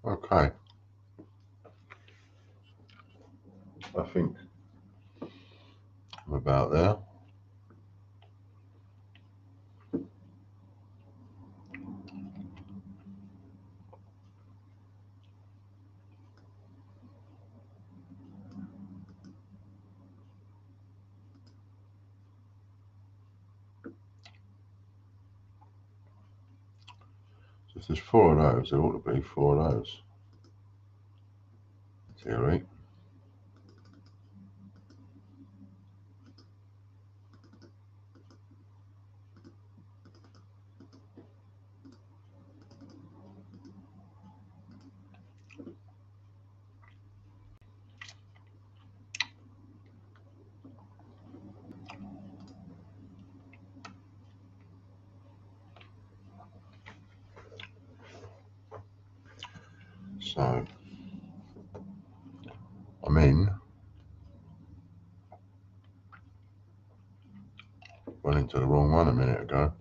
Okay, I think I'm about there. So if there's 4 of those, there ought to be 4 of those. Theory. So I'm in. Went into the wrong one a minute ago.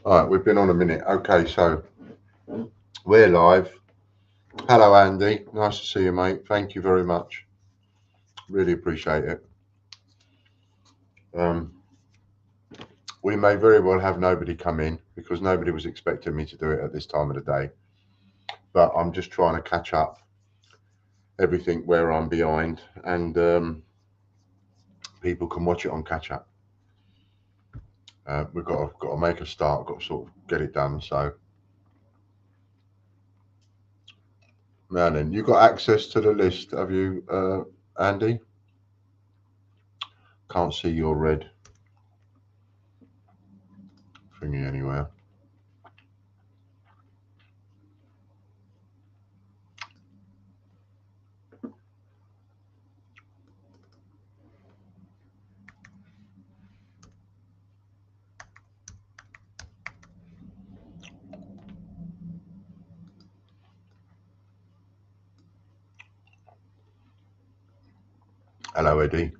All right, we've been on a minute. Okay, so we're live. Hello, Andy. Nice to see you, mate. Thank you very much. Really appreciate it. We may very well have nobody come in because nobody was expecting me to do it at this time of the day. But I'm just trying to catch up everything where I'm behind, and people can watch it on catch up. We've got to make a start. Got to sort of get it done. So now then, you got access to the list, have you, Andy? Can't see your red thingy anywhere. Hello, Eddie.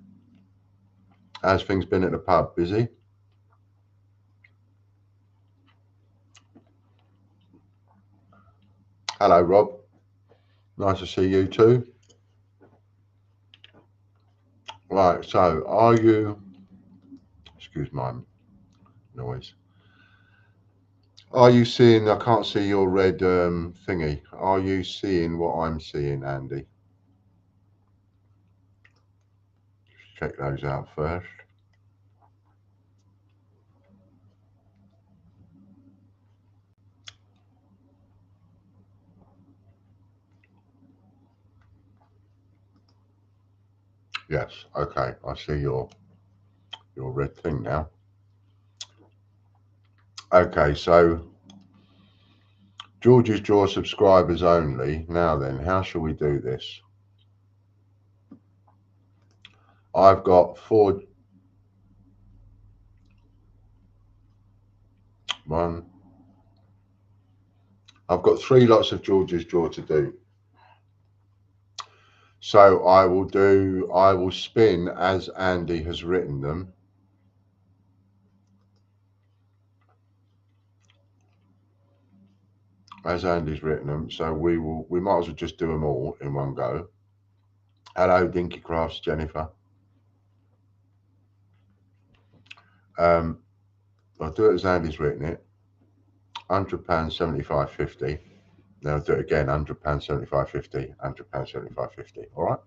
How's things been at the pub? Busy? Hello, Rob. Nice to see you too. Right, so are you, excuse my noise, are you seeing, I can't see your red thingy. Are you seeing what I'm seeing, Andy? Check those out first. Yes, okay, I see your red thing now. Okay, so George's Draw subscribers only. Now then, how shall we do this? I've got 4, 1, I've got 3 lots of George's Draw to do. So I will spin as Andy has written them. As Andy's written them, so we might as well just do them all in one go. Hello, Dinky Crafts, Jennifer. I'll do it as Andy's written it. £100, 75.50. Then I'll do it again, £100, 75.50, £100, 75.50. All right.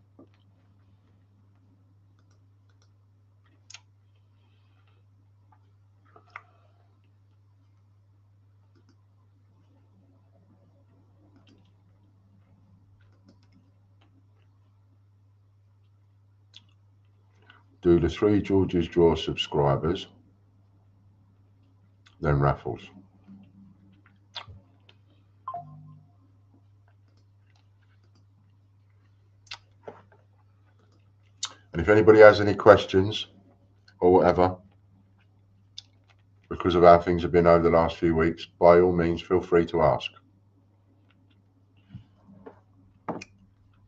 Do the 3 George's Draw subscribers, then raffles. And if anybody has any questions or whatever, because of how things have been over the last few weeks, by all means, feel free to ask.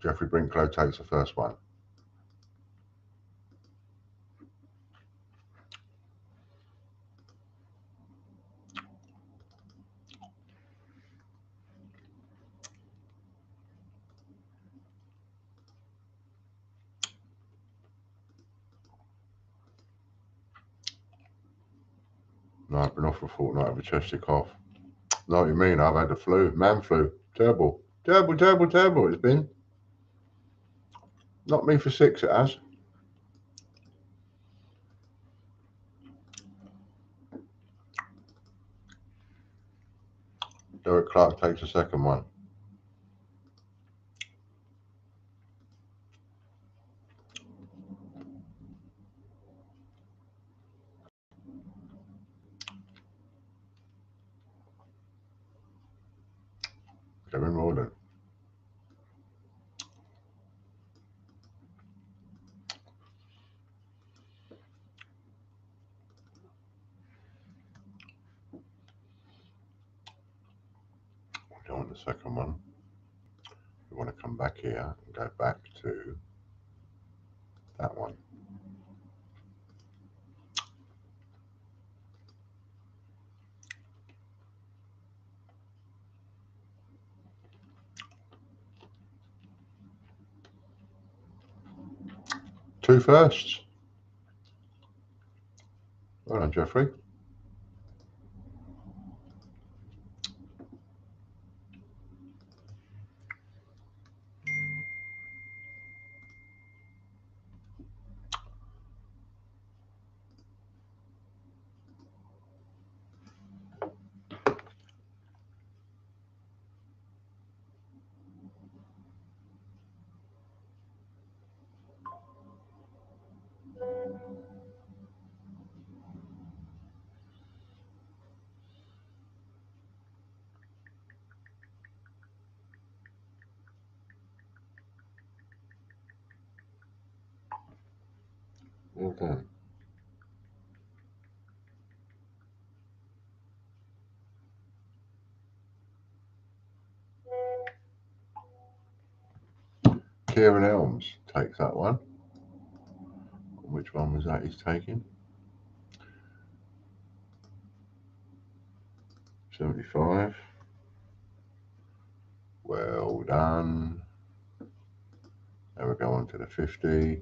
Jeffrey Brinklow takes the first one. No, I've been off for a fortnight with a chesty cough. Know what you mean? I've had the flu, man flu. Terrible. Terrible, terrible, terrible it's been. Not me for 6, it has. Derek Clark takes the second one. Kevin Rawlin. We don't want the second one. We want to come back here and go back to that one. Two firsts. Well done, Jeffrey. Well done. Kieran Elms takes that one. Which one was that he's taking? 75. Well done. Now we go on to the 50.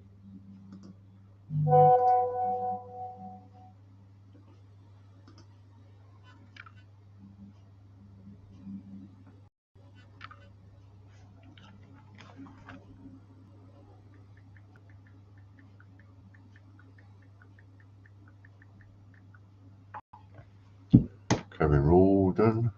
Kevin Rawdon.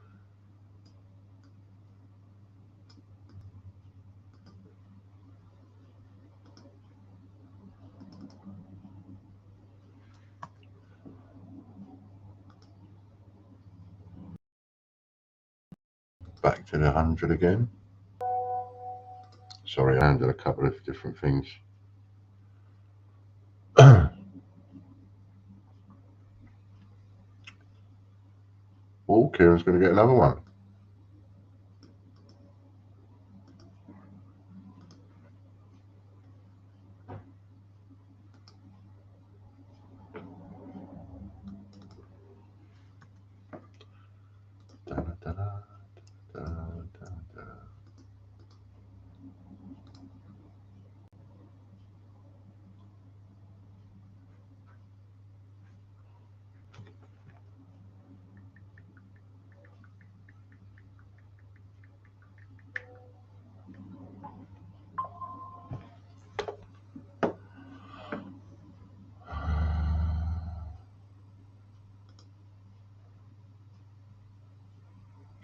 Back to the 100 again. Sorry, I handled a couple of different things. Oh, Kieran's going to get another one. Da, da, da, da, da, da.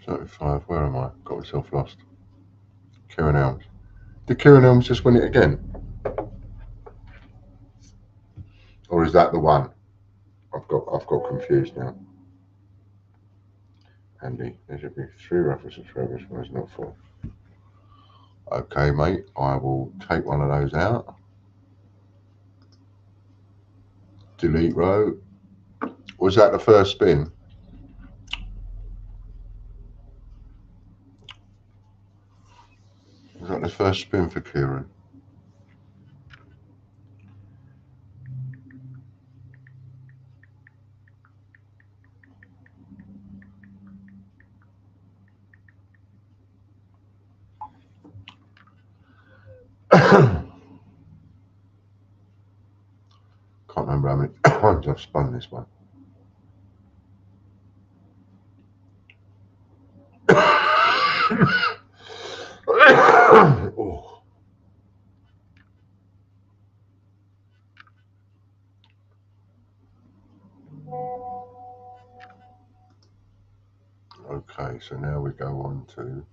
$75. Where am I? Got myself lost. Kieran Elms. Did Kieran Elms just win it again? Or is that the one? I've got confused now. Andy, there should be 3 raffle subscribers. Why is not 4? Okay, mate. I will take one of those out. Delete row. Was that the first spin? Was that the first spin for Kieran? Can't remember how many times I've spun this one. Oh. Okay, so now we go on to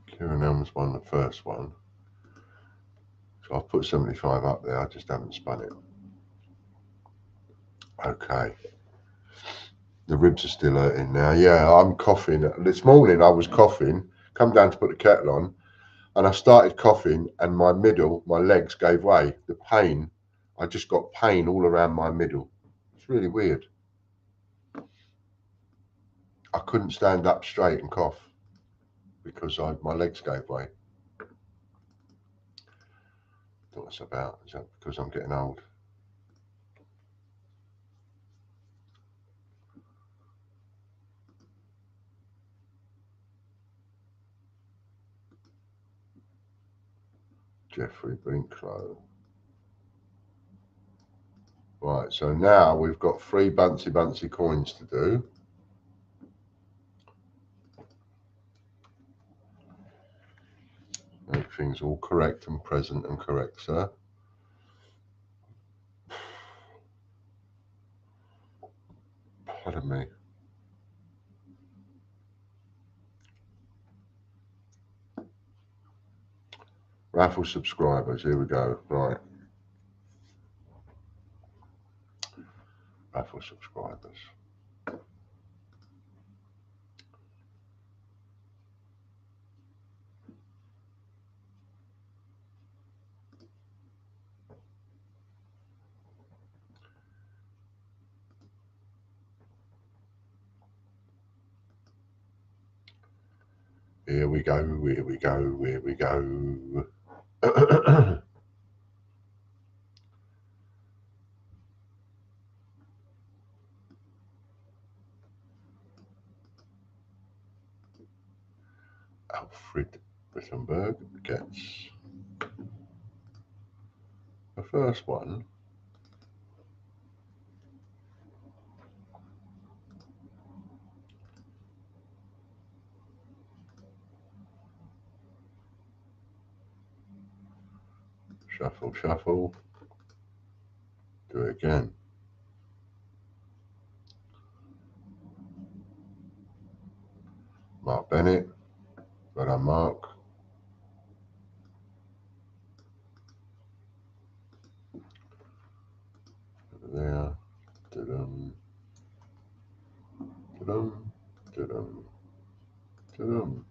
Kieran Elms won the first one. So I've put 75 up there, I just haven't spun it. Okay. The ribs are still hurting now. Yeah, I'm coughing. This morning I was coughing, come down to put the kettle on, and I started coughing and my legs gave way. The pain, I just got pain all around my middle. It's really weird. I couldn't stand up straight and cough because my legs gave way. What that's about? Is that because I'm getting old? Jeffrey Brinklow. Right, so now we've got 3 Buncy coins to do. Everything's all correct and present and correct, sir. Pardon me. Raffle subscribers, here we go. Right. Raffle subscribers. Here we go, here we go, here we go. Alfred Wittenberg gets the first one. Shuffle, shuffle. Do it again. Mark Bennett. Got our Mark. Over there. Da-dum. Da-dum. Da-dum. Da-dum.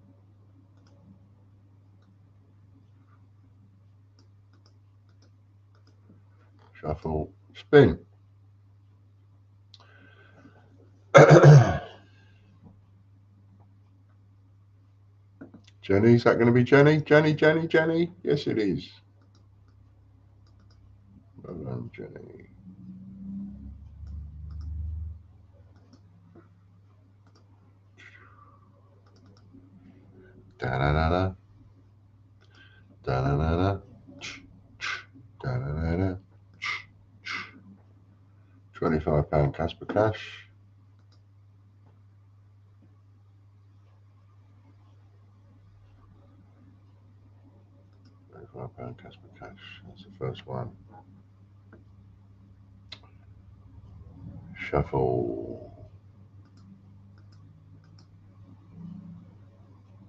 Shuffle. Spin. Jenny, is that going to be Jenny? Jenny, Jenny, Jenny? Yes, it is. Well done, Jenny. Da-da-da-da. Da-da-da-da. Da-da-da-da. £25 Casper Cash. £25 Casper Cash. That's the first one. Shuffle.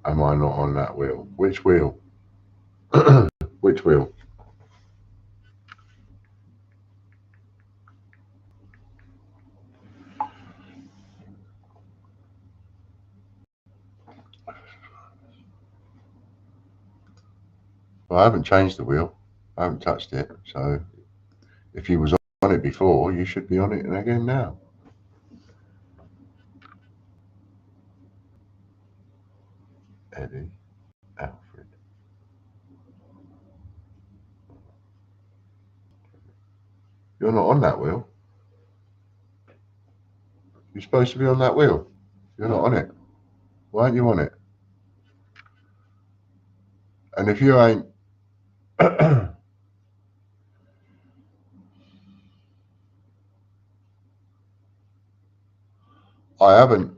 Am I not on that wheel? Which wheel? Which wheel? Well, I haven't changed the wheel. I haven't touched it. So if you was on it before, you should be on it again now. Eddie, Alfred. You're not on that wheel. You're supposed to be on that wheel. You're not on it. Why aren't you on it? And if you ain't I haven't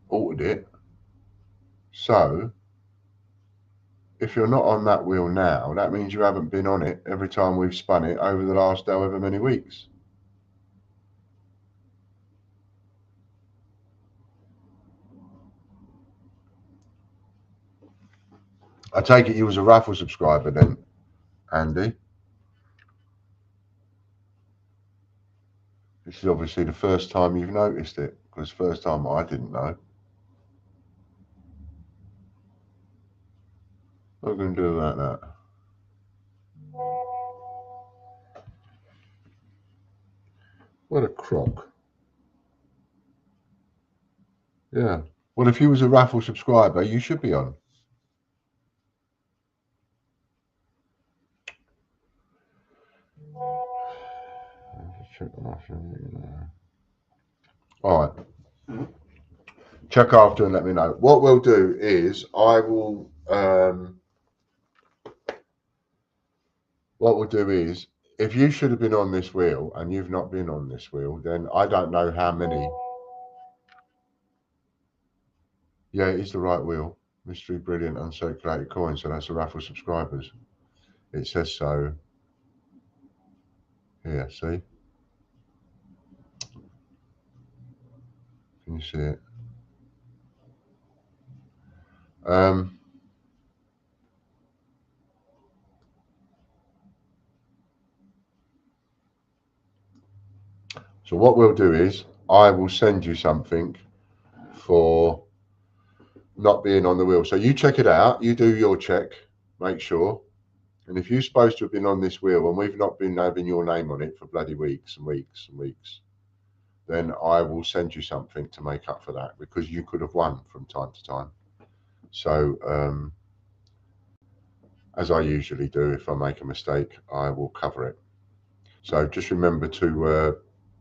altered it. So if you're not on that wheel now, that means you haven't been on it every time we've spun it over the last however many weeks. I take it you was a raffle subscriber then, Andy. This is obviously the first time you've noticed it, because first time I didn't know. What are we going to do about that? What a crock. Yeah. Well, if you was a raffle subscriber, you should be on. All right. Check after and let me know. What we'll do is if you should have been on this wheel and you've not been on this wheel, then I don't know how many. Yeah, it is the right wheel. Mystery Brilliant Uncirculated Coin. So that's the raffle subscribers. It says so. Here, see? Can you see it? So what we'll do is I will send you something for not being on the wheel. So you check it out. You do your check. Make sure. And if you're supposed to have been on this wheel and we've not been having your name on it for bloody weeks and weeks and weeks, then I will send you something to make up for that, because you could have won from time to time. So as I usually do, if I make a mistake, I will cover it. So just remember to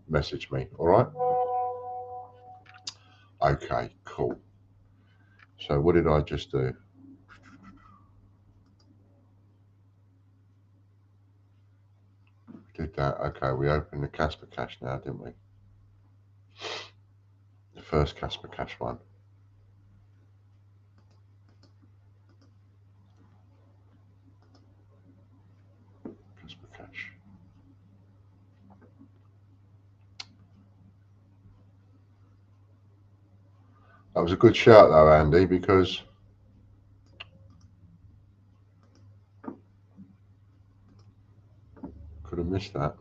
message me. All right. Okay, cool. So what did I just do? Did that. Okay, we opened the Casper Cash now, didn't we? The first Casper Cash one. Casper Cash. That was a good shout though, Andy, because could have missed that.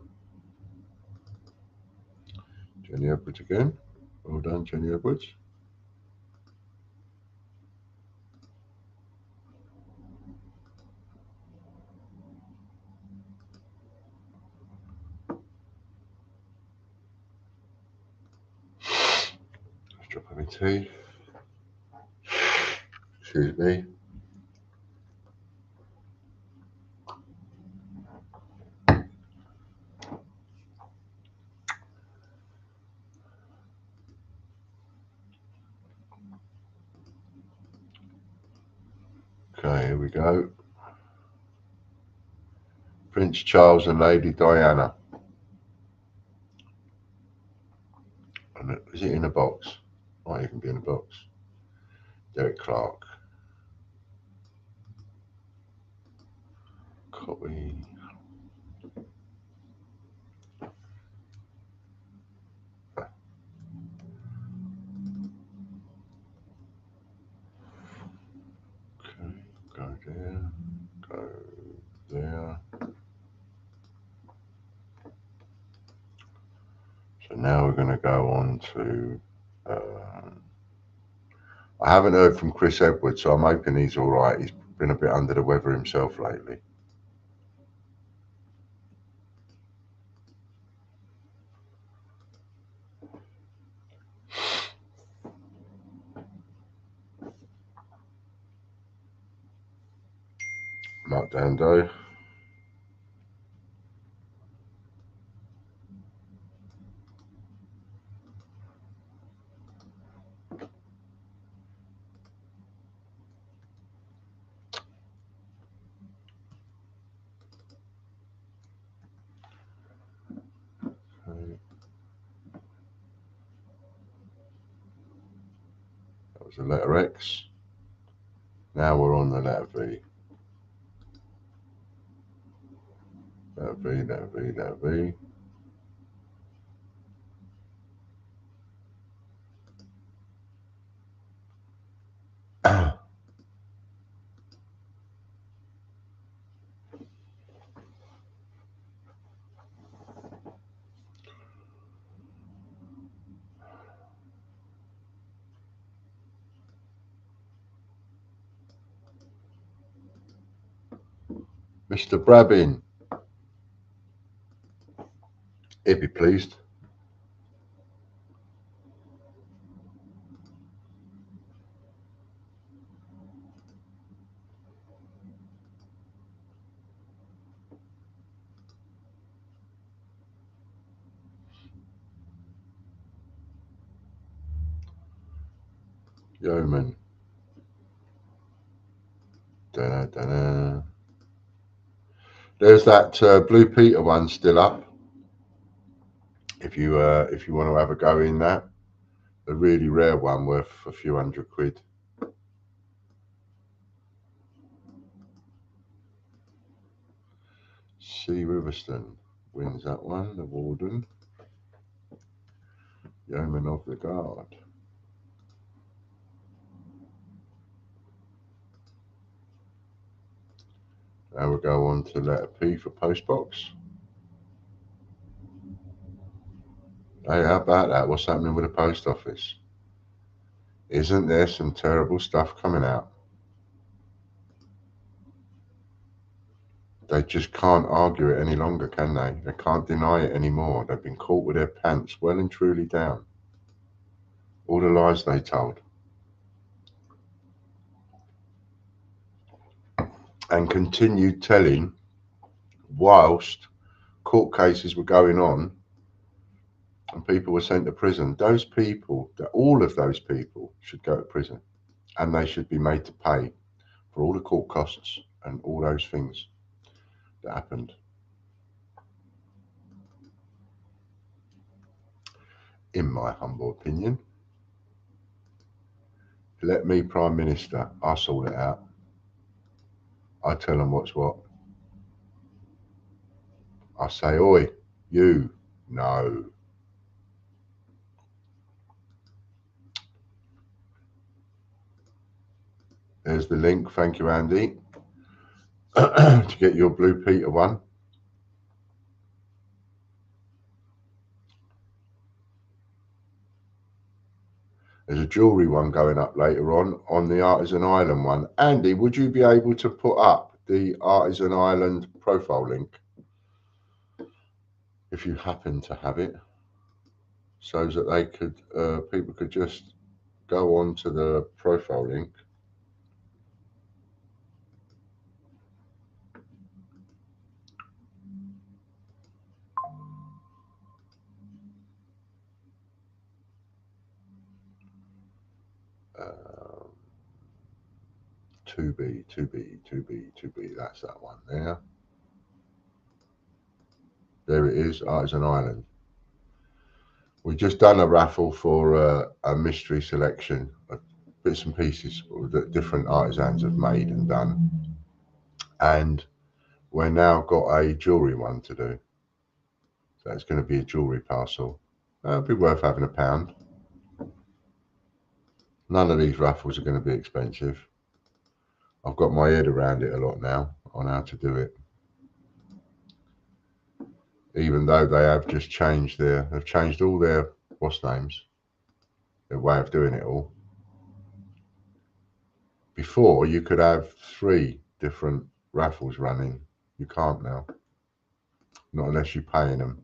Jenny Edwards again. Well done, Jenny Edwards. Let's drop my tea. Excuse me. Okay, here we go. Prince Charles and Lady Diana. And is it in a box? Might even be in a box. Derek Clark. Copy. Okay, go there. Go there. So now we're going to go on to. I haven't heard from Chris Edwards, so I'm hoping he's all right. He's been a bit under the weather himself lately. Mark Dando. Okay. was the letter X. Now we're on the letter V. Letter V, letter V, letter V. Mr. Brabin, he'd be pleased. Yeoman. Da-da-da-da. There's that Blue Peter one still up. If you want to have a go in that, a really rare one worth a few £100. C. Riverston wins that one. The Warden. Yeoman of the Guard. Now we'll go on to letter P for postbox. Hey, how about that? What's happening with the post office? Isn't there some terrible stuff coming out? They just can't argue it any longer, can they? They can't deny it anymore. They've been caught with their pants well and truly down. All the lies they told. And continued telling whilst court cases were going on and people were sent to prison. Those people, all of those people should go to prison, and they should be made to pay for all the court costs and all those things that happened. In my humble opinion, let me Prime Minister, I'll sort it out. I tell them what's what. I say, oi, you, no. There's the link, thank you, Andy, to get your Blue Peter one. There's a jewellery one going up later on the Artisan Island one. Andy, would you be able to put up the Artisan Island profile link, if you happen to have it, so that they could, people could just go on to the profile link. To be, that's that one there. There it is, Artisan Island. We've just done a raffle for a mystery selection of bits and pieces that different artisans have made and done. And we're now got a jewellery one to do. So it's going to be a jewellery parcel. It'll be worth having £1. None of these raffles are going to be expensive. I've got my head around it a lot now on how to do it. Even though they have just changed they've changed all their names, their way of doing it all. Before, you could have 3 different raffles running. You can't now. Not unless you're paying them.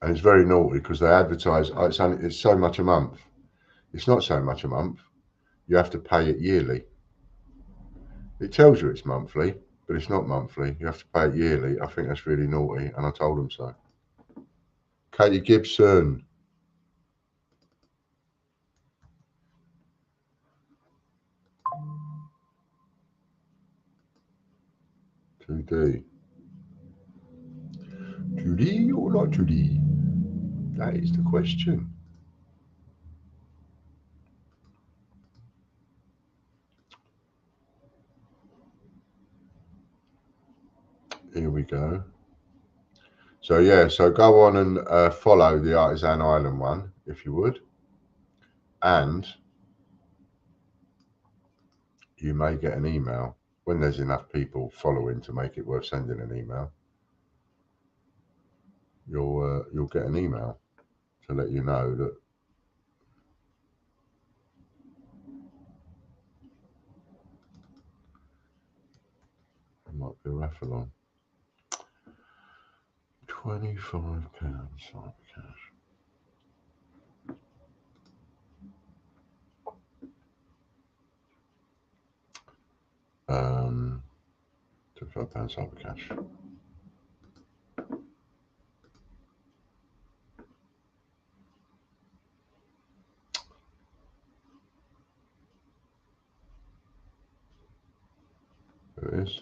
And it's very naughty because they advertise, oh, it's so much a month. It's not so much a month. You have to pay it yearly. It tells you it's monthly, but it's not monthly. You have to pay it yearly. I think that's really naughty, and I told them so. Katie Gibson. Judy. Judy or not Judy? That is the question. go. So yeah, so go on and follow the Artisan Island one if you would, and you may get an email when there's enough people following to make it worth sending an email. You'll get an email to let you know that there might be a raffle on. £25 cyber cash. £25 cyber cash. There it is.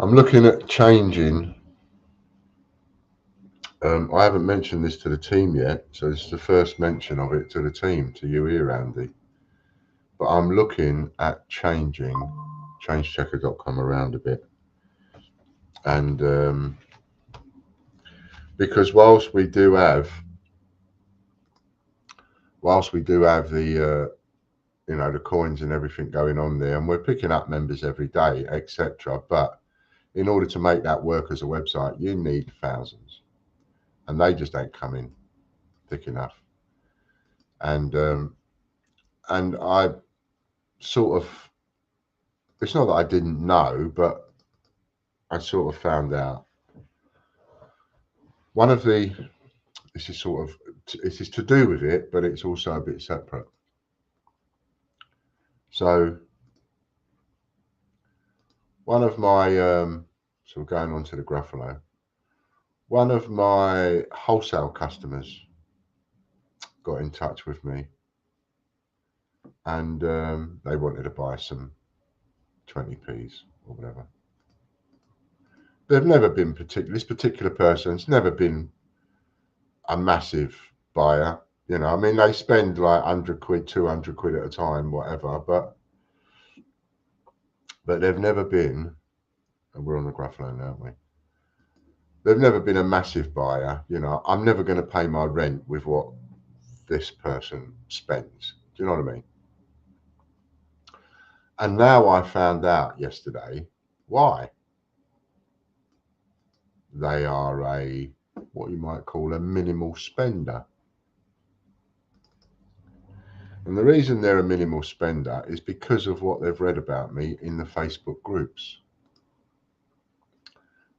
I'm looking at changing. I haven't mentioned this to the team yet, so this is the first mention of it to the team, to you here, Andy. But I'm looking at changing changechecker.com around a bit. And because whilst we do have the you know, the coins and everything going on there, and we're picking up members every day, etc. But in order to make that work as a website, you need thousands, and they just ain't coming thick enough. And I sort of, it's not that I didn't know, but I sort of found out. One of the, this is sort of, this is to do with it, but it's also a bit separate. So one of my, so going on to the Gruffalo, one of my wholesale customers got in touch with me, and they wanted to buy some 20p's or whatever. They've never been this particular person's never been a massive buyer, you know. I mean, they spend like 100 quid, 200 quid at a time, whatever, but they've never been, and we're on the Gruffalo now, aren't we? They've never been a massive buyer, you know. I'm never going to pay my rent with what this person spends. Do you know what I mean? And now I found out yesterday why. They are a, what you might call a minimal spender. And the reason they're a minimal spender is because of what they've read about me in the Facebook groups.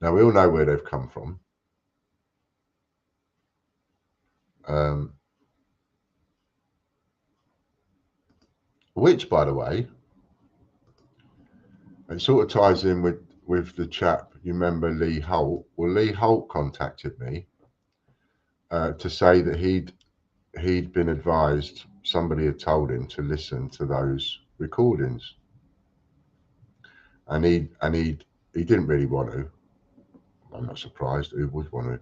Now, we all know where they've come from. Which, by the way, it sort of ties in with the chap, you remember Lee Holt? Well, Lee Holt contacted me to say that he'd been advised, somebody had told him to listen to those recordings, and he didn't really want to. I'm not surprised. Who would want to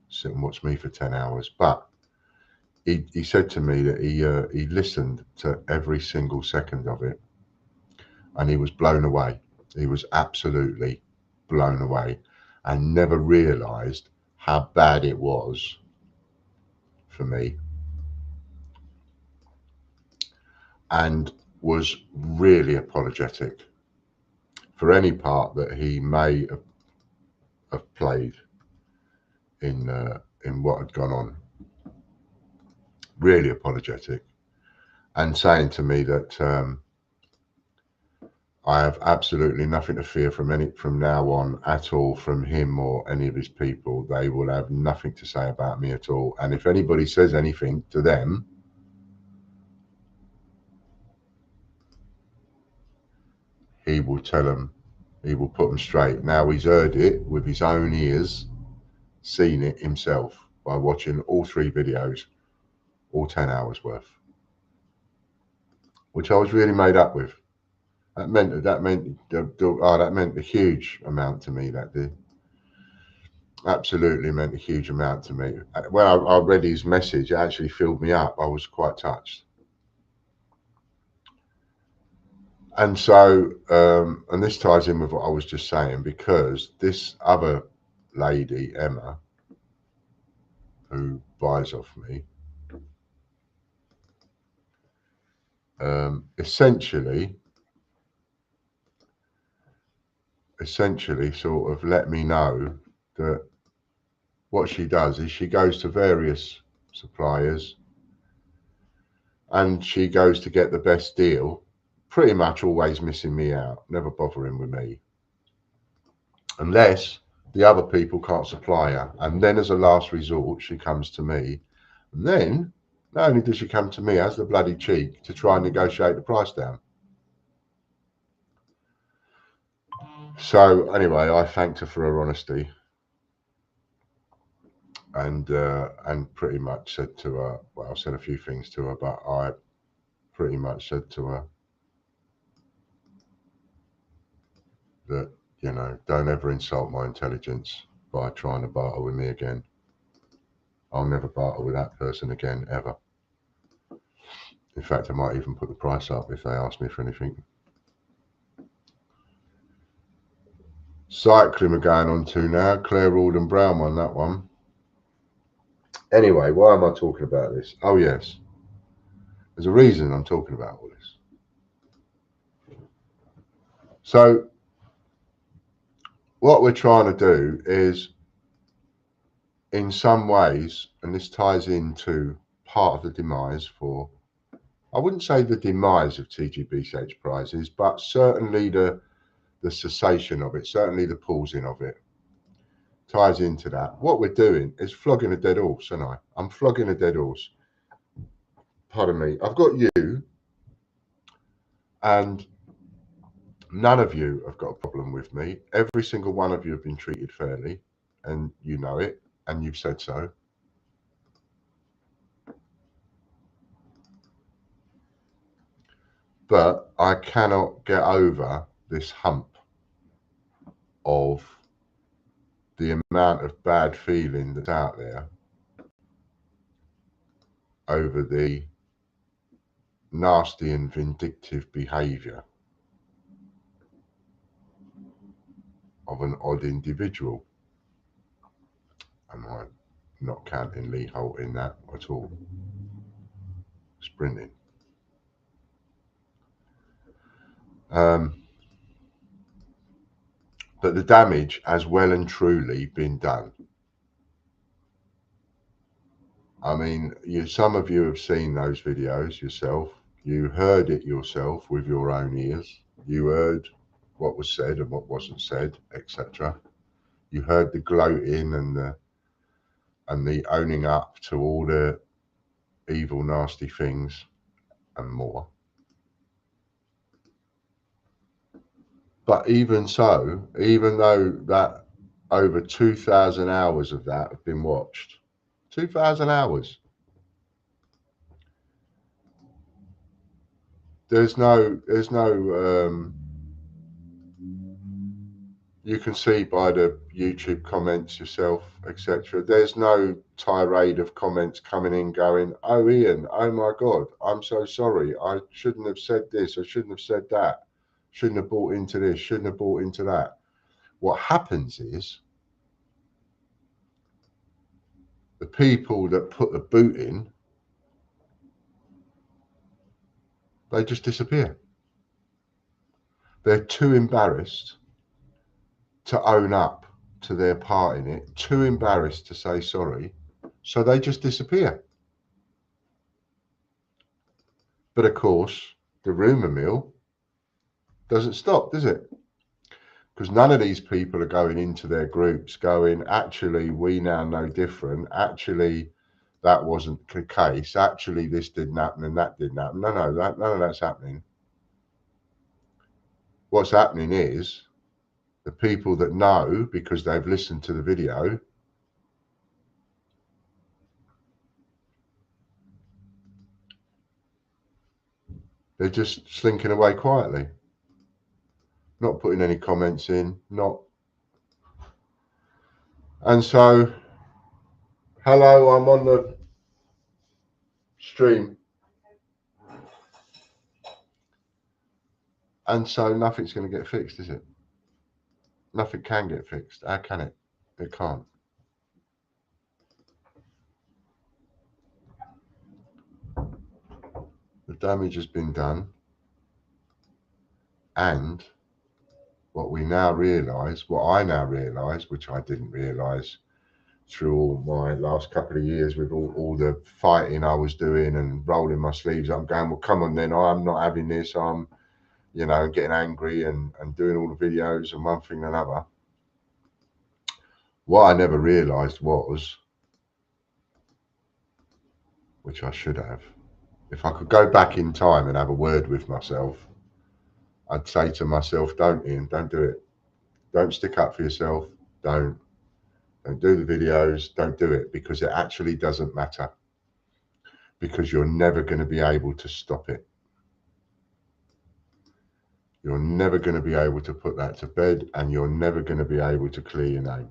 sit and watch me for 10 hours? But he said to me that he listened to every single second of it, and he was blown away. He was absolutely blown away, and never realized how bad it was for me, and was really apologetic for any part that he may have played in what had gone on. Really apologetic, and saying to me that I have absolutely nothing to fear from now on at all, from him or any of his people. They will have nothing to say about me at all. And if anybody says anything to them, he will tell them, he will put them straight. Now, he's heard it with his own ears, seen it himself by watching all 3 videos, all 10 hours worth, which I was really made up with. That meant a huge amount to me. That did. Absolutely meant a huge amount to me. When I read his message, it actually filled me up. I was quite touched. And so, and this ties in with what I was just saying, because this other lady, Emma, who buys off me, essentially sort of let me know that what she does is she goes to various suppliers and she goes to get the best deal, pretty much always missing me out, never bothering with me, unless the other people can't supply her. And then as a last resort, she comes to me. And then not only does she come to me, has the bloody cheek to try and negotiate the price down. So anyway, I thanked her for her honesty, and pretty much said to her, well, I said a few things to her, but I pretty much said to her that, you know, don't ever insult my intelligence by trying to barter with me again. I'll never barter with that person again, ever. In fact, I might even put the price up if they ask me for anything. Cycling we're going on to now, Claire Alden Brown won that one. Anyway, why am I talking about this? Oh yes, there's a reason I'm talking about all this. So what we're trying to do is, in some ways, and this ties into part of the demise for, I wouldn't say the demise of TGBCH prizes, but certainly the cessation of it, certainly the pausing of it, ties into that. What we're doing is flogging a dead horse, and I'm flogging a dead horse. Pardon me. I've got you, and none of you have got a problem with me. Every single one of you have been treated fairly, and you know it, and you've said so. But I cannot get over this hump of the amount of bad feeling that's out there over the nasty and vindictive behaviour of an odd individual. And I'm not counting Lee Holt in that at all. Sprinting. But the damage has well and truly been done. I mean, some of you have seen those videos yourself. You heard it yourself with your own ears. You heard what was said and what wasn't said, etc. You heard the gloating and the owning up to all the evil, nasty things and more. But even so, even though that over 2,000 hours of that have been watched, 2,000 hours, there's no you can see by the YouTube comments yourself, etc. There's no tirade of comments coming in going, oh Ian, oh my God, I'm so sorry, I shouldn't have said this, I shouldn't have said that, shouldn't have bought into this, shouldn't have bought into that. What happens is the people that put the boot in, they just disappear. They're too embarrassed to own up to their part in it, too embarrassed to say sorry, so they just disappear. But of course, the rumour mill doesn't stop, does it? Because none of these people are going into their groups going, actually, we now know different. Actually, that wasn't the case. Actually, this didn't happen and that didn't happen. No, none of that's happening. What's happening is the people that know because they've listened to the video, they're just slinking away quietly, not putting any comments in, not. And so, hello, I'm on the stream. And so nothing's going to get fixed, is it? Nothing can get fixed. How can it? It can't. The damage has been done. And what we now realise, what I now realise, which I didn't realise through all my last couple of years with all the fighting I was doing and rolling my sleeves up, I'm going, well, come on then, I'm not having this. I'm, you know, getting angry and doing all the videos and one thing and another. What I never realised was, which I should have, if I could go back in time and have a word with myself, I'd say to myself, don't, Ian, don't do it. Don't stick up for yourself. Don't do the videos. Don't do it, because it actually doesn't matter, because you're never going to be able to stop it. You're never going to be able to put that to bed, and you're never going to be able to clear your name.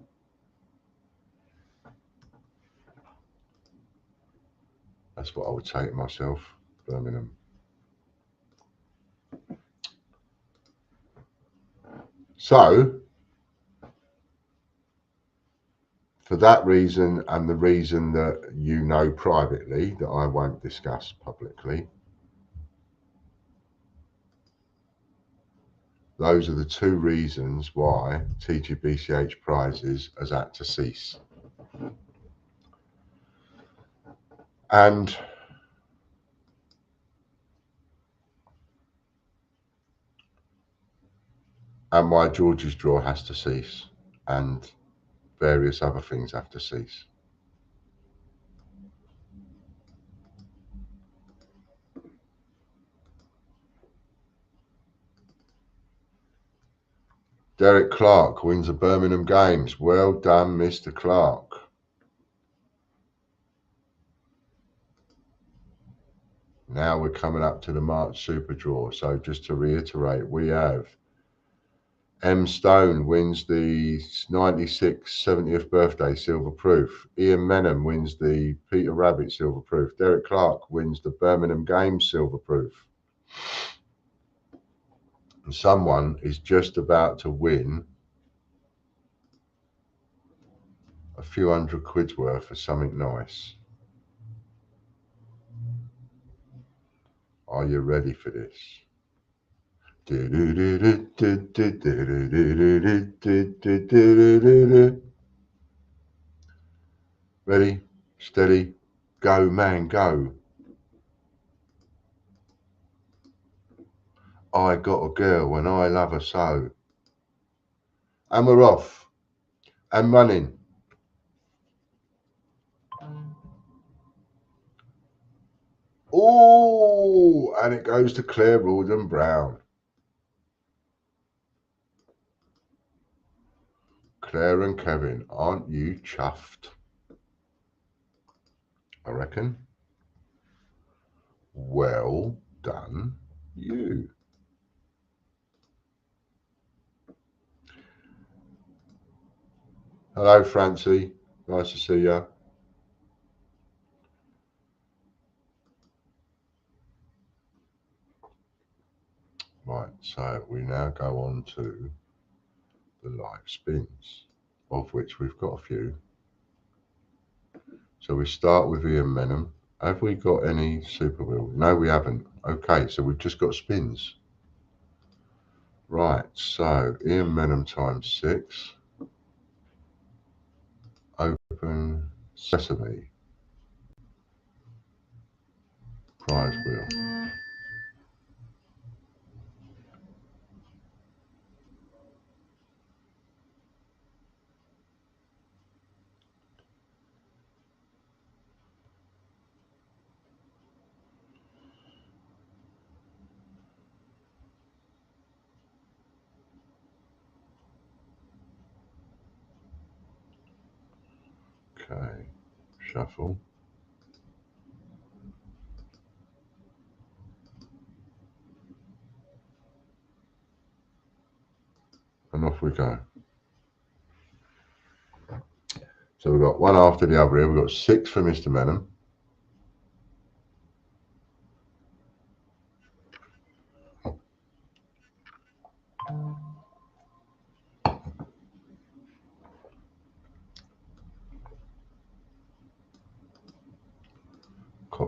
That's what I would say to myself, Birmingham. So, for that reason, and the reason that you know privately that I won't discuss publicly, those are the two reasons why TGBCH Prizes has had to cease. And my George's Draw has to cease, and various other things have to cease. Derek Clark wins the Birmingham Games. Well done, Mr. Clark. Now we're coming up to the March Super Draw. So just to reiterate, we have M. Stone wins the 96 70th birthday Silver Proof. Ian Menham wins the Peter Rabbit Silver Proof. Derek Clark wins the Birmingham Games Silver Proof. And someone is just about to win a few £100 worth of something nice. Are you ready for this? Ready, steady, go, man, go. I got a girl and I love her so. And we're off and running. Oh, and it goes to Claire Rawdon Brown. Claire and Kevin, aren't you chuffed? I reckon. Well done, you. Hello, Francie. Nice to see you. Right, so we now go on to the live spins, of which we've got a few. So we start with Ian Menham. Have we got any super wheel? No, we haven't. Okay, so we've just got spins. Right, so Ian Menham times 6. Open sesame. Prize wheel. Okay, shuffle. And off we go. So we've got one after the other here. We've got 6 for Mr. Menham.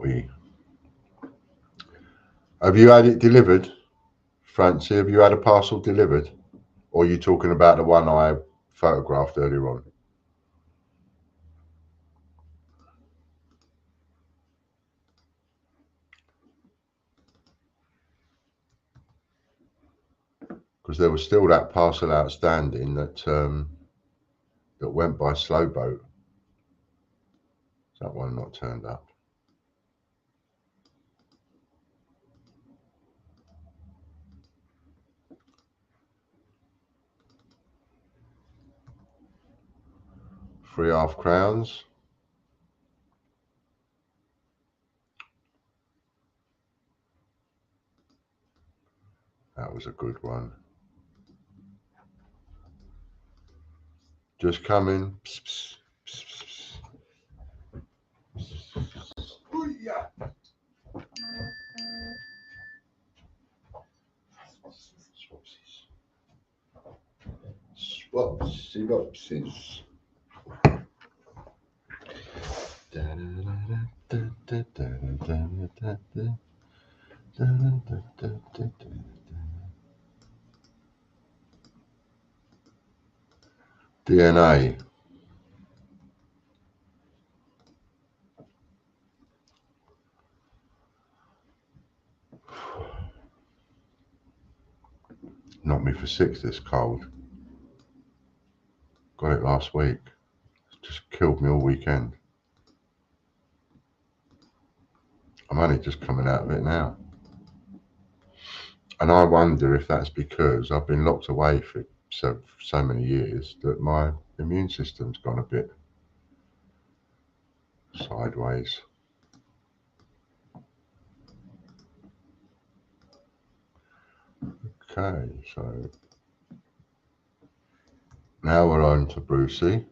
Bobby. Have you had it delivered, Francie? Have you had a parcel delivered? Or are you talking about the one I photographed earlier on? Because there was still that parcel outstanding that that went by slow boat. Is that one not turned up? £3.5. That was a good one. Just coming. Psst, psst, psst, psst. Oh, yeah. Swapsy wopsies. DNA. Knocked me for 6 this cold. Got it last week. Just killed me all weekend. I'm only just coming out of it now. And I wonder if that's because I've been locked away for so many years that my immune system's gone a bit sideways. Okay, so now we're on to Brucey.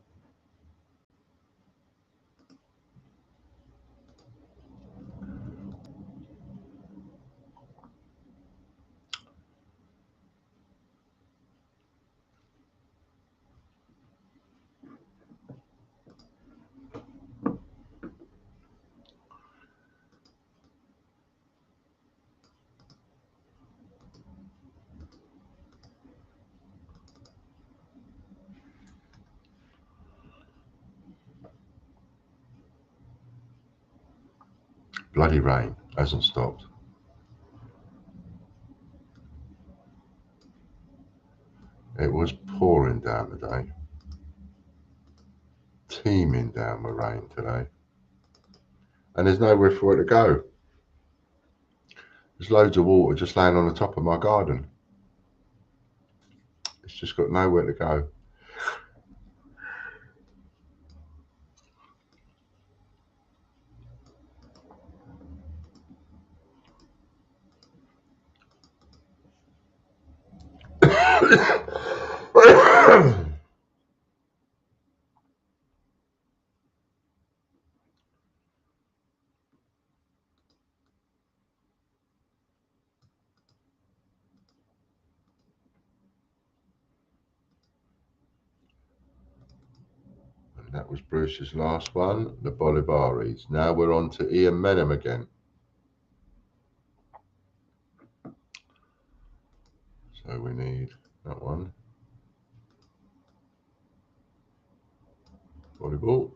Bloody rain hasn't stopped. It was pouring down today. Teeming down with rain today. And there's nowhere for it to go. There's loads of water just laying on the top of my garden. It's just got nowhere to go. That was Bruce's last one, the Bolivares. Now we're on to Ian Menham again. So we need that one. Volleyball.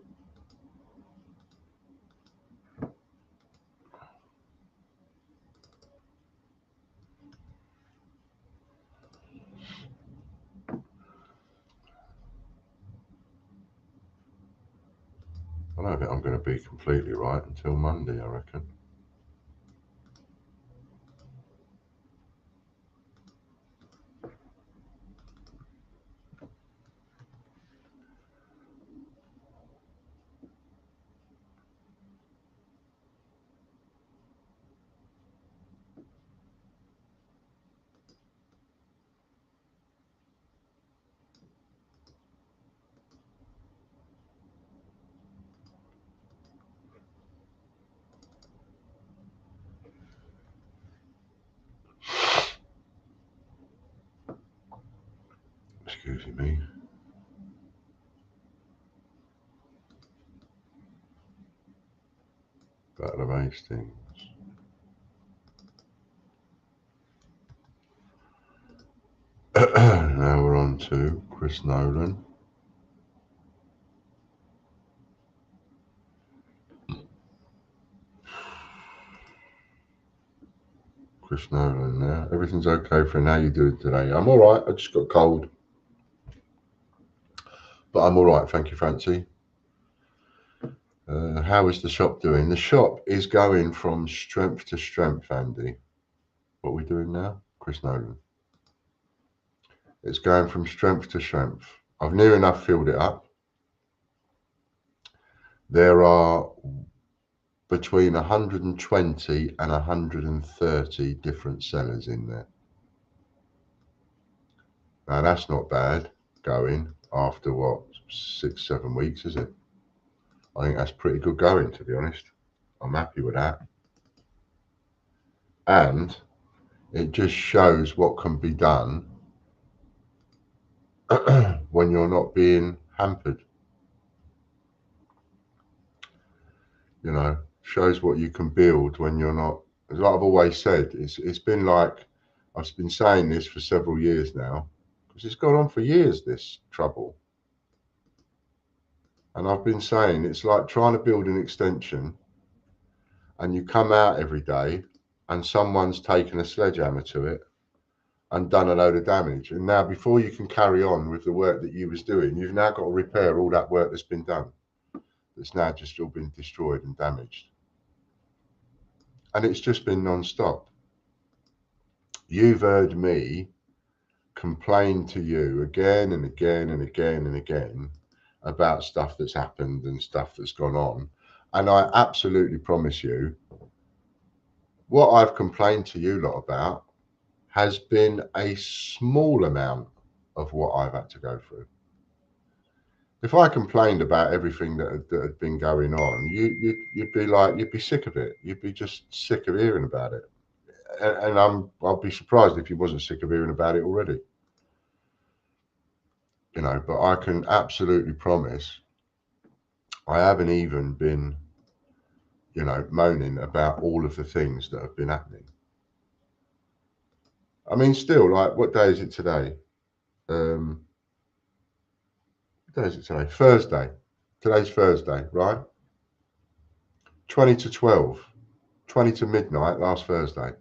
I don't think I'm going to be completely right until Monday, I reckon. Excuse me. Battle of Hastings. Now we're on to Chris Nolan. Chris Nolan now. Everything's okay for how you doing today? I'm all right. I just got a cold. But I'm all right. Thank you, Francie. How is the shop doing? The shop is going from strength to strength, Andy. What are we doing now? Chris Nolan. It's going from strength to strength. I've near enough filled it up. There are between 120 and 130 different sellers in there. Now that's not bad going after what, 6-7 weeks, is it? I think that's pretty good going, to be honest. I'm happy with that. And it just shows what can be done when you're not being hampered. You know, shows what you can build when you're not, as I've always said, it's been like, I've been saying this for several years now, because it's gone on for years, this trouble. And I've been saying it's like trying to build an extension and you come out every day and someone's taken a sledgehammer to it and done a load of damage. And now before you can carry on with the work that you was doing, you've now got to repair all that work that's been done. That's now just all been destroyed and damaged. And it's just been non-stop. You've heard me complain to you again and again and again and again about stuff that's happened and stuff that's gone on. And I absolutely promise you, what I've complained to you lot about has been a small amount of what I've had to go through. If I complained about everything that had been going on, you'd be like, you'd be sick of it. You'd be just sick of hearing about it. And I'll be surprised if you wasn't sick of hearing about it already. You know, but I can absolutely promise I haven't even been, you know, moaning about all of the things that have been happening. I mean, still, like, what day is it today? What day is it today? Thursday. Today's Thursday, right? 20 to 12, 20 to midnight last Thursday.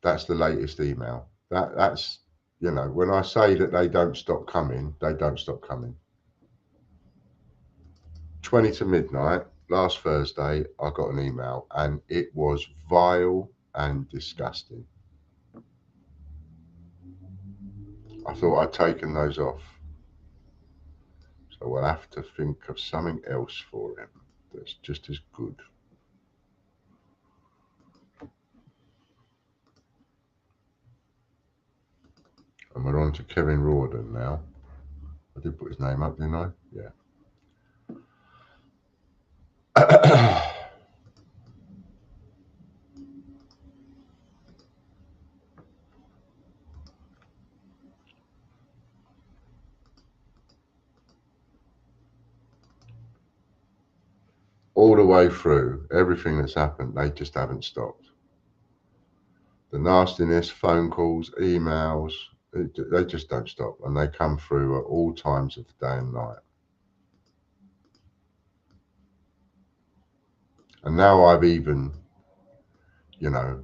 That's the latest email. That's, you know, when I say that they don't stop coming, they don't stop coming. 20 to midnight last Thursday, I got an email and it was vile and disgusting. I thought I'd taken those off. So we'll have to think of something else for him that's just as good. And we're on to Kevin Rawdon now. I did put his name up, didn't I? Yeah. All the way through, everything that's happened, they just haven't stopped. The nastiness, phone calls, emails, they just don't stop. And they come through at all times of the day and night. And now I've even, you know,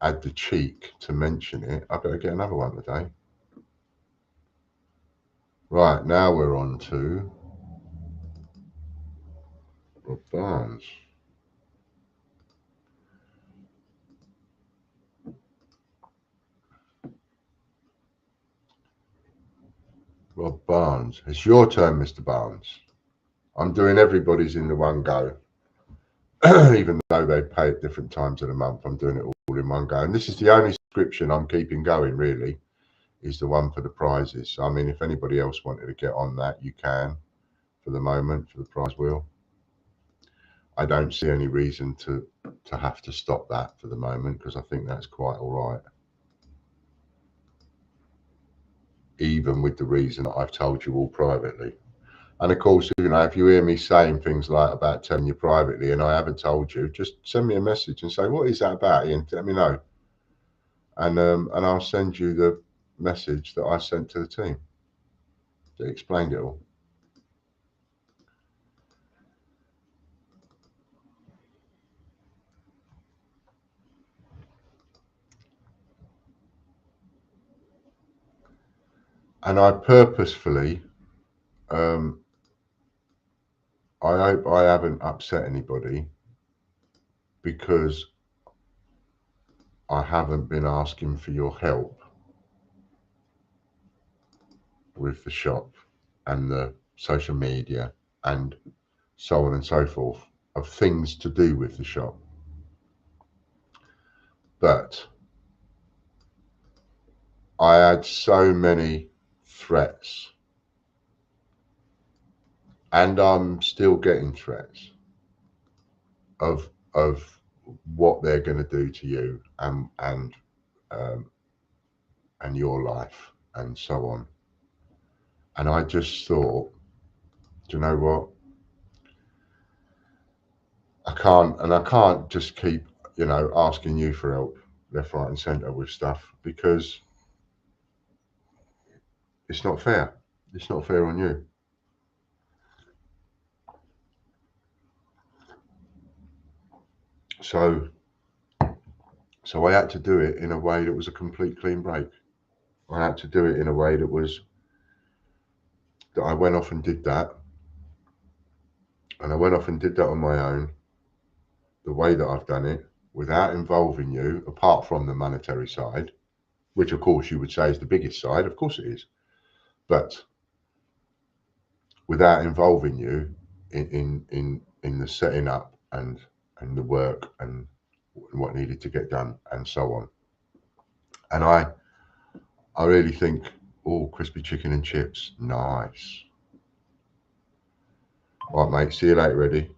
had the cheek to mention it. I better get another one today. Right, now we're on to Rob Barnes. Rob Barnes. It's your turn, Mr. Barnes. I'm doing everybody's in the one go. Even though they pay at different times of the month, I'm doing it all in one go. And this is the only subscription I'm keeping going, really, is the one for the prizes. So, I mean, if anybody else wanted to get on that, you can, for the moment, for the prize wheel. I don't see any reason to have to stop that for the moment, because I think that's quite all right. Even with the reason that I've told you all privately. And of course, you know, if you hear me saying things like about telling you privately and I haven't told you, just send me a message and say, what is that about, Ian? Let me know. And I'll send you the message that I sent to the team that explained it all. And I purposefully, I hope I haven't upset anybody, because I haven't been asking for your help with the shop and the social media and so on and so forth of things to do with the shop. But I had so many threats, and I'm still getting threats of what they're going to do to you and your life and so on. And I just thought, do you know what? I can't just keep, you know, asking you for help left, right, and centre with stuff, because it's not fair. It's not fair on you. So I had to do it in a way that was a complete clean break. I had to do it in a way that I went off and did that. And I went off and did that on my own, the way that I've done it, without involving you, apart from the monetary side, which of course you would say is the biggest side. Of course it is. But without involving you in the setting up and the work and what needed to get done and so on. And I really think, oh, crispy chicken and chips, nice. All right, mate, see you later, Eddie.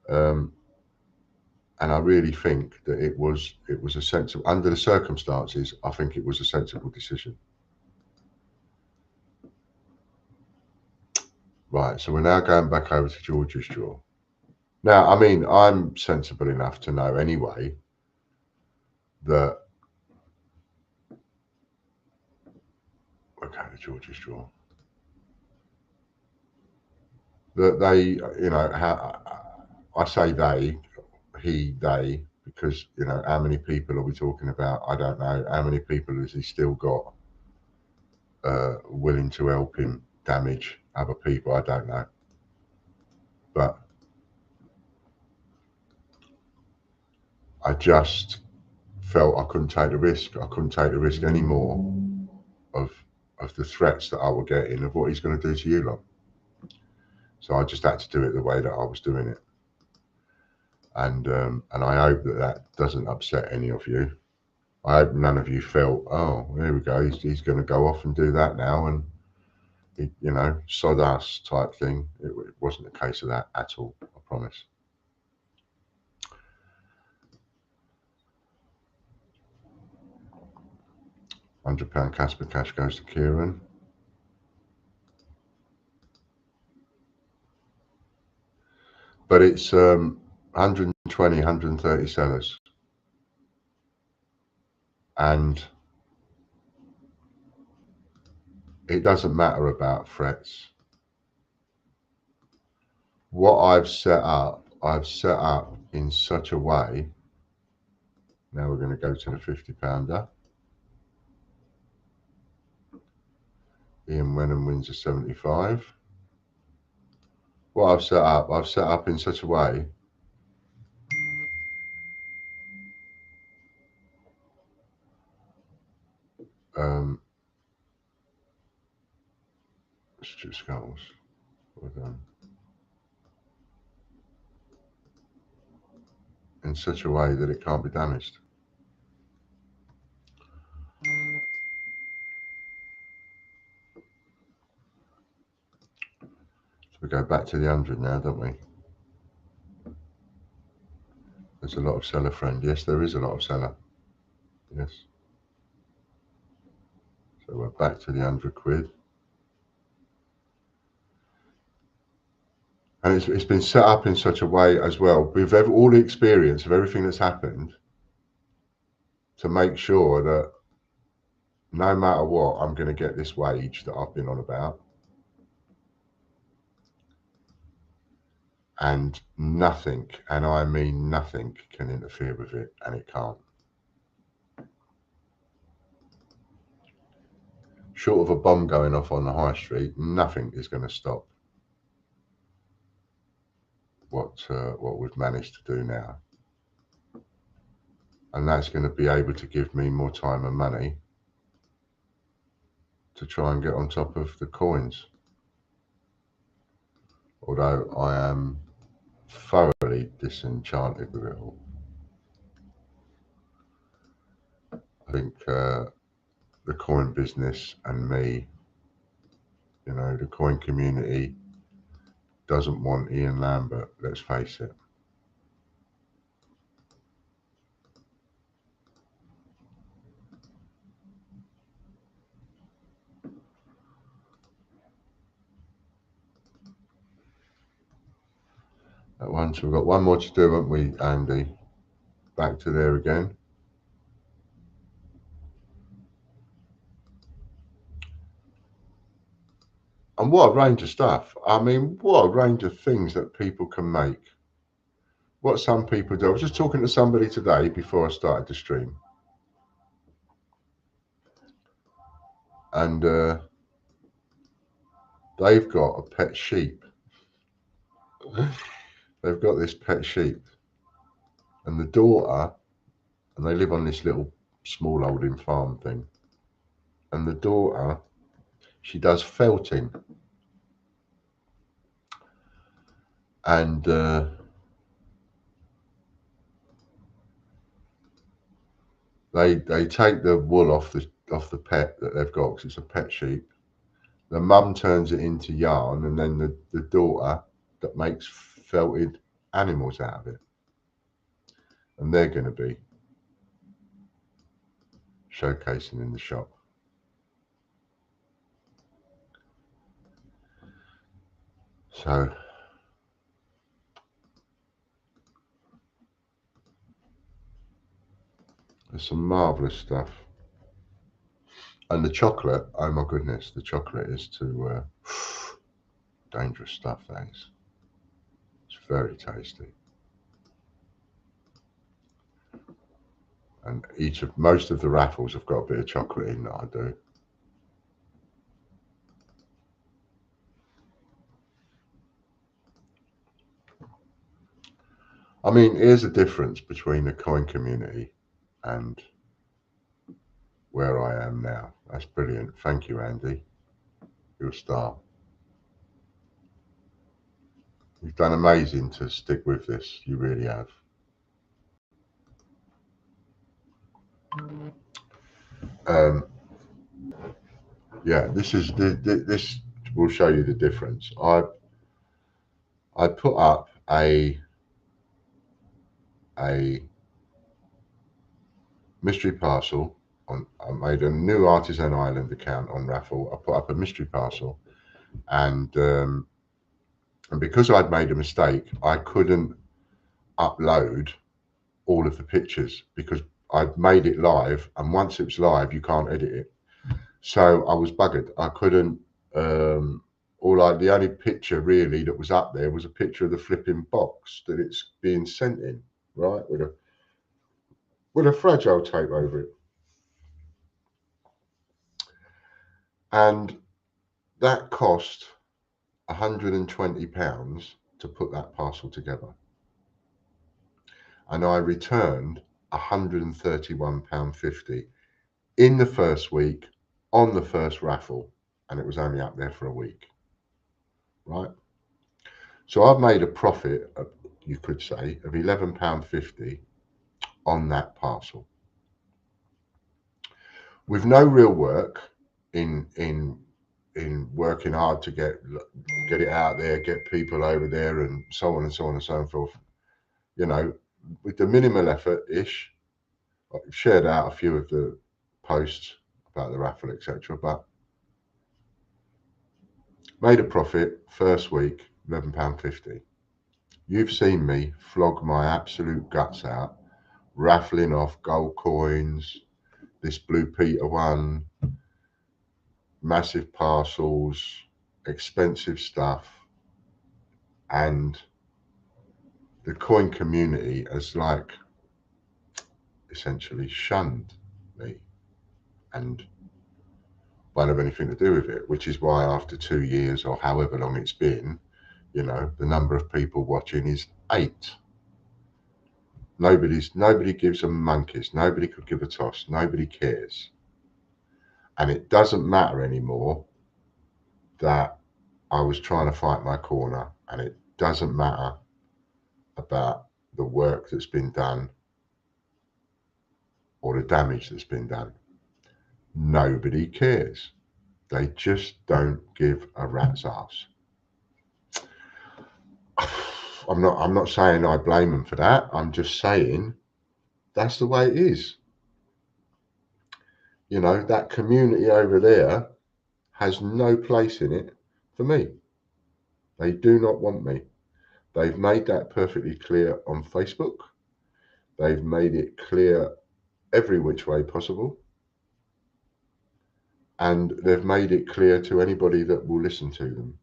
And I really think that it was a sensible, under the circumstances, I think it was a sensible decision. Right, so we're now going back over to George's drawer. Now, I mean, I'm sensible enough to know anyway that, okay, George's drawer, that they, you know, I say they, he, they, because, you know, how many people are we talking about? I don't know. How many people has he still got willing to help him damage other people? I don't know. But I just felt I couldn't take the risk. I couldn't take the risk anymore of the threats that I were getting of what he's going to do to you lot. So I just had to do it the way that I was doing it. And I hope that that doesn't upset any of you. I hope none of you felt, oh, there we go, he's going to go off and do that now, and he, you know, sod us type thing. It wasn't a case of that at all, I promise. £100 Casper cash goes to Kieran. But it's 120, 130 sellers. And it doesn't matter about threats. What I've set up in such a way. Now we're going to go to the 50-pounder. Ian Wenham wins a 75. What I've set up in such a way Stu Skulls. Well done. In such a way that it can't be damaged. So we go back to the 100 now, don't we? There's a lot of seller friend. Yes, there is a lot of seller. Yes. So we're back to the 100 quid. And it's been set up in such a way as well, with all the experience of everything that's happened, to make sure that no matter what, I'm going to get this wage that I've been on about. And nothing, and I mean nothing, can interfere with it, and it can't. Short of a bomb going off on the high street, nothing is going to stop what we've managed to do now. And that's going to be able to give me more time and money to try and get on top of the coins. Although I am thoroughly disenchanted with it all. I think the coin business and me, you know, the coin community doesn't want Ian Lambert, let's face it. At once, we've got one more to do, haven't we, Andy? Back to there again. And what a range of stuff. I mean, what a range of things that people can make. What some people do. I was just talking to somebody today before I started the stream. And they've got a pet sheep. They've got this pet sheep. And the daughter, and they live on this little small holding farm thing. And the daughter, she does felting. And they take the wool off the pet that they've got, because it's a pet sheep. The mum turns it into yarn, and then the daughter that makes felted animals out of it. And they're going to be showcasing in the shop. So there's some marvellous stuff. And the chocolate, oh my goodness, the chocolate is to dangerous stuff, that is. It's very tasty. And most of the raffles have got a bit of chocolate in that I do. I mean, here's the difference between the coin community and where I am now. That's brilliant. Thank you, Andy. You're a star. You've done amazing to stick with this. You really have. Yeah, this will show you the difference. I put up a mystery parcel on. I made a new Artisan Island account on Raffle. I put up a mystery parcel, and because I'd made a mistake, I couldn't upload all of the pictures because I'd made it live, and once it's live, you can't edit it. So I was buggered. I couldn't. The only picture really that was up there was a picture of the flipping box that it's being sent in, right, with a fragile tape over it. And that cost £120 to put that parcel together. And I returned £131.50 in the first week on the first raffle, and it was only up there for a week, right? So I've made a profit, you could say, of £11.50 on that parcel, with no real work in working hard to get it out there, get people over there, and so on and so on and so forth. You know, with the minimal effort-ish. I've shared out a few of the posts about the raffle, etc. But made a profit first week, £11.50. You've seen me flog my absolute guts out, raffling off gold coins, this Blue Peter one, massive parcels, expensive stuff, and the coin community has like essentially shunned me and won't have anything to do with it, which is why after 2 years or however long it's been, you know, the number of people watching is 8. Nobody gives a monkeys. Nobody could give a toss. Nobody cares. And it doesn't matter anymore that I was trying to fight my corner, and it doesn't matter about the work that's been done or the damage that's been done. Nobody cares. They just don't give a rat's ass. I'm not saying I blame them for that. I'm just saying that's the way it is. You know, that community over there has no place in it for me. They do not want me. They've made that perfectly clear on Facebook. They've made it clear every which way possible. And they've made it clear to anybody that will listen to them.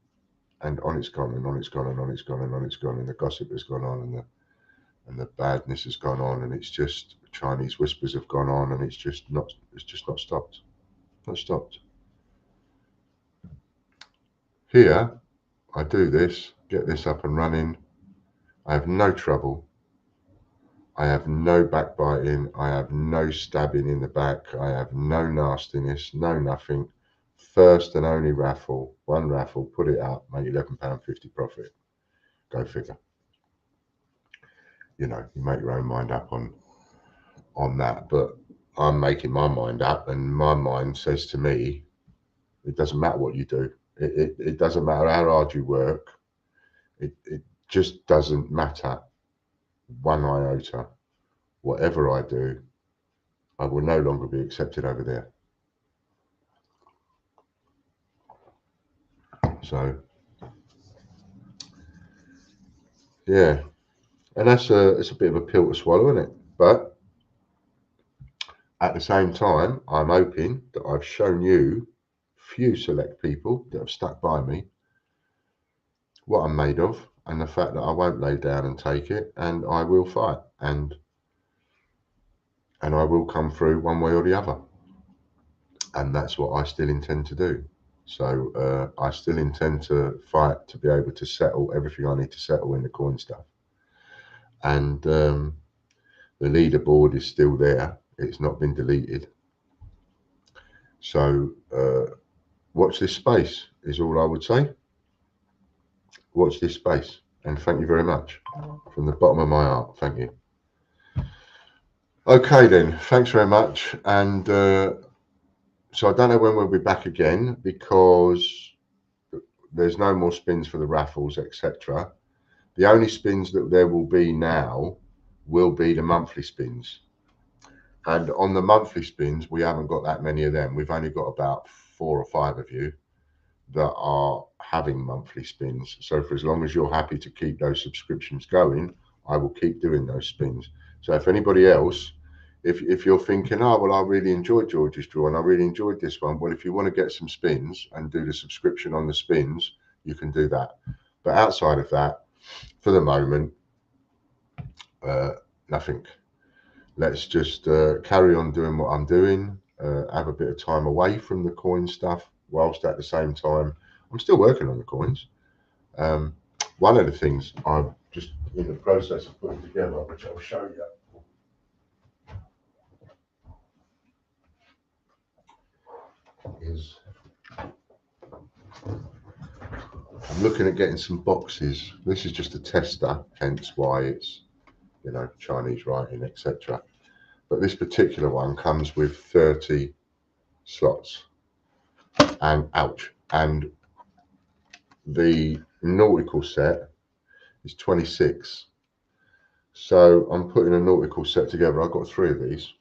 And on it's gone, and on it's gone, and on it's gone, and on it's gone, and the gossip has gone on, and the badness has gone on, and it's just Chinese whispers have gone on, and it's just not stopped. Not stopped. Here, I do this, get this up and running. I have no trouble. I have no backbiting. I have no stabbing in the back. I have no nastiness, no nothing. First and only raffle, one raffle, put it out, make £11.50 profit. Go figure. You know, you make your own mind up on that, but I'm making my mind up, and my mind says to me, it doesn't matter what you do. It doesn't matter how hard you work. It just doesn't matter one iota. Whatever I do, I will no longer be accepted over there. So, yeah, and it's a bit of a pill to swallow, isn't it? But at the same time, I'm hoping that I've shown you, few select people that have stuck by me, what I'm made of, and the fact that I won't lay down and take it, and I will fight, and I will come through one way or the other. And that's what I still intend to do. So I still intend to fight to be able to settle everything I need to settle in the coin stuff. And the leaderboard is still there. It's not been deleted. So watch this space is all I would say. Watch this space. And thank you very much. From the bottom of my heart, thank you. Okay then, thanks very much. And so I don't know when we'll be back again, because there's no more spins for the raffles, etc. The only spins that there will be now will be the monthly spins. And on the monthly spins, we haven't got that many of them. We've only got about 4 or 5 of you that are having monthly spins. So for as long as you're happy to keep those subscriptions going, I will keep doing those spins. So if anybody else, if you're thinking, oh, well, I really enjoyed George's draw and I really enjoyed this one. Well, if you want to get some spins and do the subscription on the spins, you can do that. But outside of that, for the moment, nothing. Let's just carry on doing what I'm doing, have a bit of time away from the coin stuff, whilst at the same time, I'm still working on the coins. One of the things I'm just in the process of putting together, which I'll show you, is I'm looking at getting some boxes. This is just a tester, hence why it's, you know, Chinese writing, etc. But this particular one comes with 30 slots, and ouch, and the nautical set is 26. So I'm putting a nautical set together. I've got 3 of these,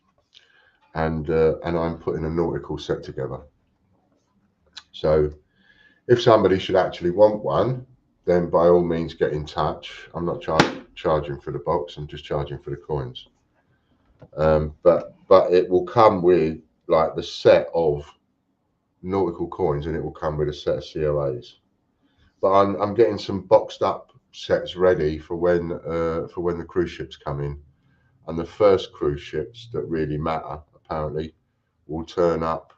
and I'm putting a nautical set together. So if somebody should actually want one, then by all means get in touch. I'm not charging for the box. I'm just charging for the coins. But it will come with like the set of nautical coins, and it will come with a set of COAs. But I'm getting some boxed up sets ready for when the cruise ships come in, and the first cruise ships that really matter apparently will turn up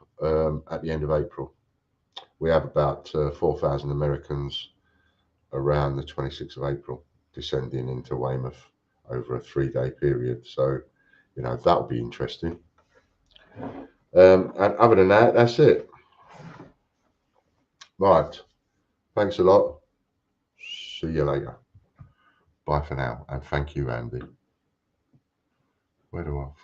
at the end of April. We have about 4,000 Americans around the 26th of April descending into Weymouth over a 3-day period. So, you know, that'll be interesting. And other than that, that's it. Right. Thanks a lot. See you later. Bye for now. And thank you, Andy. Where do I?